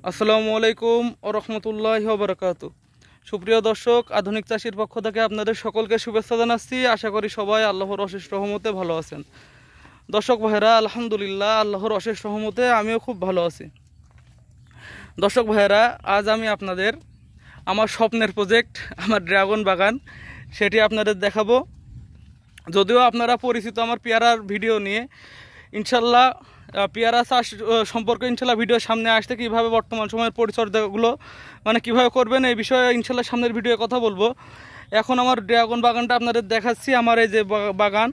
আসসালামু আলাইকুম ওয়া রাহমাতুল্লাহি ওয়া বারাকাতু। সুপ্রিয় দর্শক, আধুনিক চাষির পক্ষ থেকে আপনাদের সকলকে শুভেচ্ছা জানাচ্ছি। আশা করি সবাই আল্লাহর অশেষ রহমতে ভালো আছেন। দর্শক ভাইরা, আলহামদুলিল্লাহ আল্লাহর অশেষ রহমতে আমিও খুব ভালো আছি। দর্শক ভাইরা, আজ আমি আপনাদের আমার স্বপ্নের প্রজেক্ট, আমার ড্রাগন বাগান, সেটি আপনাদের দেখাবো। যদিও আপনারা পরিচিত আমার পেয়ারার ভিডিও নিয়ে, ইনশাল্লাহ পেয়ারা চাষ সম্পর্কে ইনশাল্লাহ ভিডিও সামনে আসতে কীভাবে বর্তমান সময়ের পরিচর্যাগুলো কীভাবে করবেন এই বিষয়ে ইনশাল্লাহ সামনের ভিডিওয়ে কথা বলবো। এখন আমার ড্রাগন বাগানটা আপনাদের দেখাচ্ছি। আমার এই যে বাগান,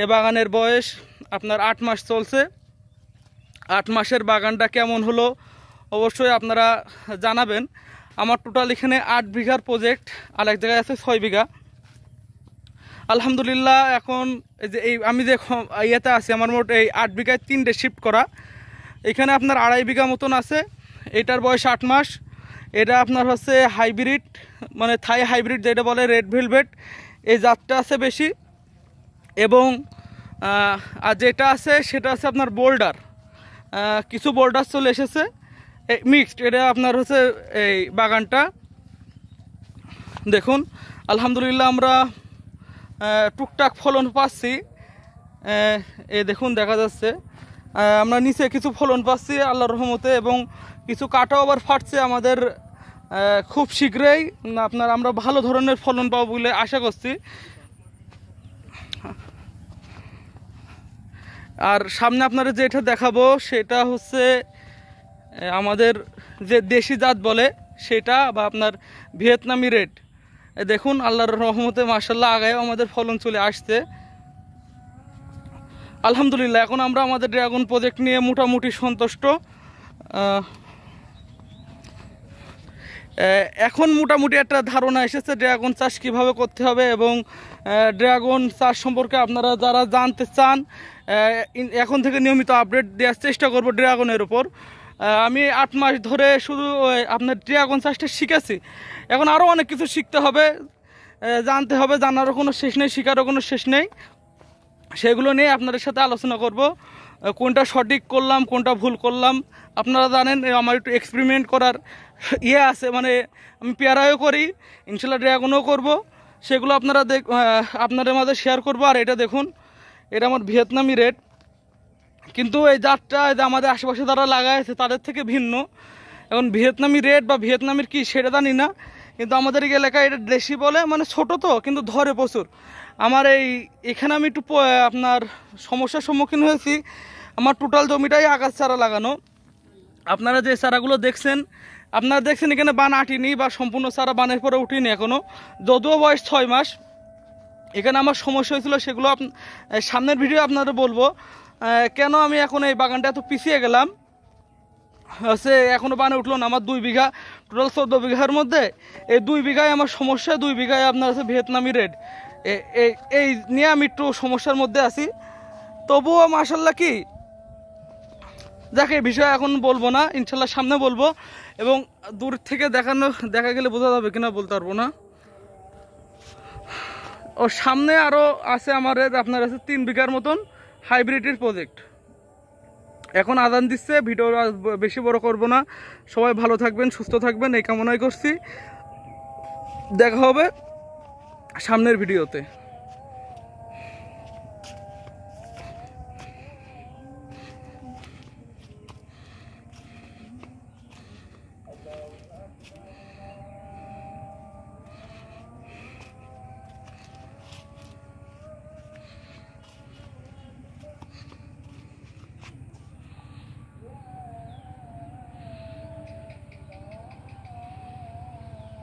এ বাগানের বয়স আপনার 8 মাস চলছে। 8 মাসের বাগানটা কেমন হলো অবশ্যই আপনারা জানাবেন। আমার টোটাল এখানে 8 বিঘার প্রজেক্ট, আর এক জায়গায় আছে 6 বিঘা। আলহামদুলিল্লাহ এখন এই আমি যে ইয়েতে আছি, আমার মোট এই 8 বিঘায় 3টে শিফট করা। এখানে আপনার 2.5 বিঘা মতন আছে। এটার বয়স 8 মাস। এটা আপনার হচ্ছে হাইব্রিড, থাই হাইব্রিড যেটা বলে, রেড ভেলভেট, এই জাতটা আছে বেশি। এবং আর যেটা আছে সেটা আছে আপনার বোল্ডার, কিছু বোল্ডার চলে এসেছে, মিক্সড। এটা আপনার হচ্ছে এই বাগানটা দেখুন। আলহামদুলিল্লাহ আমরা টুকটাক ফলন পাচ্ছি। দেখুন দেখা যাচ্ছে আমরা নিচে কিছু ফলন পাচ্ছি আল্লাহর রহমতে, এবং কিছু কাটাও আবার ফাটছে আমাদের। খুব শীঘ্রই আমরা ভালো ধরনের ফলন পাবো বলে আশা করছি। আর সামনে আপনারা যেটা দেখাবো সেটা হচ্ছে আমাদের যে দেশি জাত বলে সেটা, বা আপনার ভিয়েতনামি রেড। দেখুন আল্লাহর রহমতে মাশাআল্লাহ আগায় আমাদের ফলন চলে আসছে আলহামদুলিল্লাহ। এখন আমরা আমাদের ড্রাগন প্রজেক্ট নিয়ে মোটামুটি সন্তুষ্ট। এখন মোটামুটি একটা ধারণা এসেছে ড্রাগন চাষ কীভাবে করতে হবে, এবং ড্রাগন চাষ সম্পর্কে আপনারা যারা জানতে চান এখন থেকে নিয়মিত আপডেট দেওয়ার চেষ্টা করব ড্রাগনের উপর। আমি 8 মাস ধরে শুধু আপনার ড্রাগন চাষটা শিখেছি। এখন আরও অনেক কিছু শিখতে হবে, জানতে হবে, জানারও কোনো শেষ নেই, শেখারও কোনো শেষ নেই। সেগুলো নিয়ে আপনাদের সাথে আলোচনা করব। কোনটা সঠিক করলাম, কোনটা ভুল করলাম। আপনারা জানেন আমার একটু এক্সপেরিমেন্ট করার আছে, আমি পেয়ারাও করি, ইনশাল্লাহ ড্রাগনও করব। সেগুলো আপনাদের মাঝে শেয়ার করব। আর এটা দেখুন, এটা আমার ভিয়েতনামি রেড, কিন্তু এই জাতটা আমাদের আশেপাশে যারা লাগাইছে তাদের থেকে ভিন্ন। এখন ভিয়েতনামি রেড বা ভিয়েতনামির কি সেটা জানি না, কিন্তু আমাদের এই এলাকায় এটা দেশি বলে, ছোট তো কিন্তু ধরে প্রচুর। আমার এখানে আমি একটু আপনার সমস্যার সম্মুখীন হয়েছি। আমার টোটাল জমিটাই আগাছ চারা লাগানো। আপনারা যে চারাগুলো দেখছেন, এখানে বান আটিনি, বা সম্পূর্ণ চারা বানের পরে উঠিনি এখনও, যদিও বয়স 6 মাস। এখানে আমার সমস্যা হয়েছিল, সেগুলো সামনের ভিডিও আপনারা বলবো কেন আমি এখন এই বাগানটা এত পিছিয়ে গেলাম। এখনও বানে উঠলো না। আমার 2 বিঘা, টোটাল 14 বিঘার মধ্যে এই 2 বিঘায় আমার সমস্যা। 2 বিঘায় আপনার আছে ভিয়েতনামি রেড। এই নিয়ে আমি একটু সমস্যার মধ্যে আছি। তবুও মাশাল্লাহ কি দেখে বিষয় এখন বলবো না, ইনশাল্লাহ সামনে বলবো। এবং দূর থেকে দেখা গেলে বোঝা যাবে কিনা বলতে পারবো না। ও সামনে আরও আছে আমার আপনার আছে 3 বিঘার মতন হাইব্রিডের প্রজেক্ট। এখন আজান দিচ্ছে, ভিডিও বেশি বড় করব না। সবাই ভালো থাকবেন, সুস্থ থাকবেন, এই কামনাই করছি। দেখা হবে সামনের ভিডিওতে।